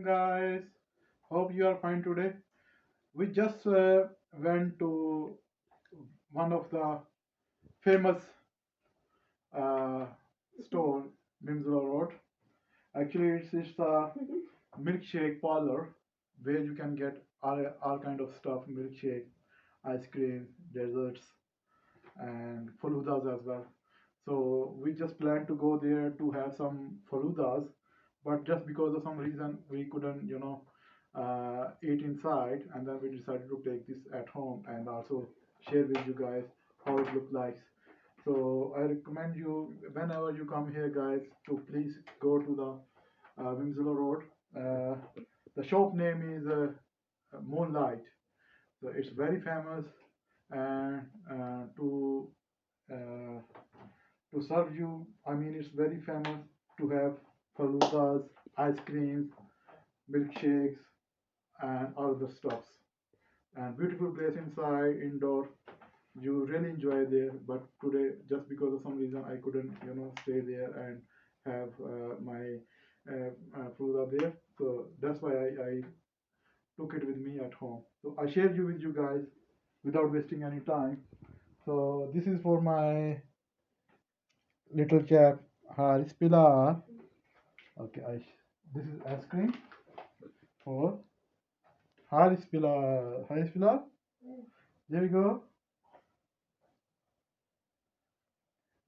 guys. Hope you are fine today. We just went to one of the famous uh, store, Mimsula Road. Actually, it's a milkshake parlor where you can get all kind of stuff, milkshake, ice cream, desserts, and faludas as well. So we just planned to go there to have some faludas, but just because of some reason we couldn't, eat inside, and then we decided to take this at home and also share with you guys how it looked like. So I recommend you whenever you come here, guys, to please go to the Winslow Road. Uh, the shop name is Moonlight. So it's very famous, and uh, to serve you. I mean, it's very famous to have faludas, ice creams, milkshakes, and all the stuffs. And beautiful place inside, indoor. You really enjoy there. But today, just because of some reason, I couldn't, stay there and have my faluda there. So that's why I took it with me at home. So I shared you with you guys without wasting any time. So this is for my little chap Haris Pilar. Okay, this is ice cream for Haris Pilar. Haris Pilar, there we go.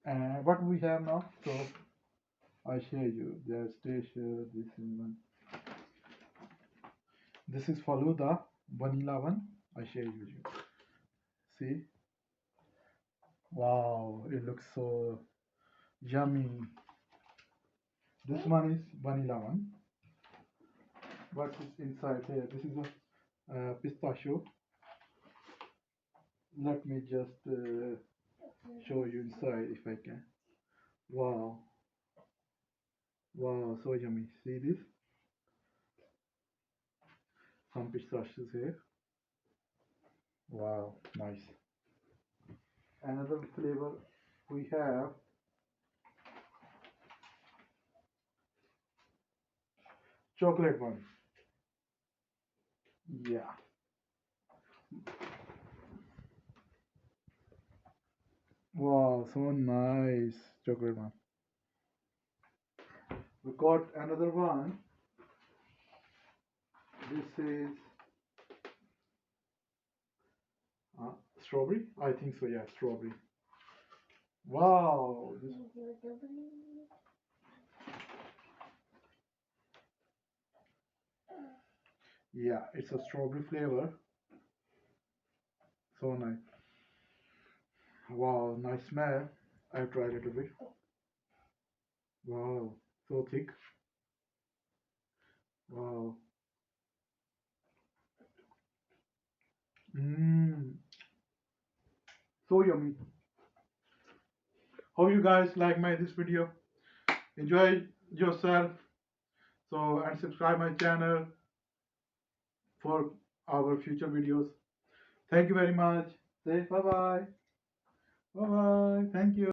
And what we have now? So I share you. There's station. This is one. This is Faluda, vanilla one. I share you with you. See? Wow, it looks so yummy. This one is vanilla one. What is inside here? This is a pistachio. Let me just show you inside if I can. Wow, wow, so yummy. See this? Some pistachios here. Wow, nice. Another flavor we have chocolate one. Yeah. Wow, so nice chocolate one. We got another one. This is strawberry. I think so. Yeah, strawberry. Wow. Yeah, it's a strawberry flavor. So nice. Wow, nice smell. I've tried it a bit. Wow, so thick. Wow. Mmm, so yummy. Hope you guys like my this video. Enjoy yourself. So and subscribe my channel for our future videos. Thank you very much. Say bye bye. Bye bye. Thank you.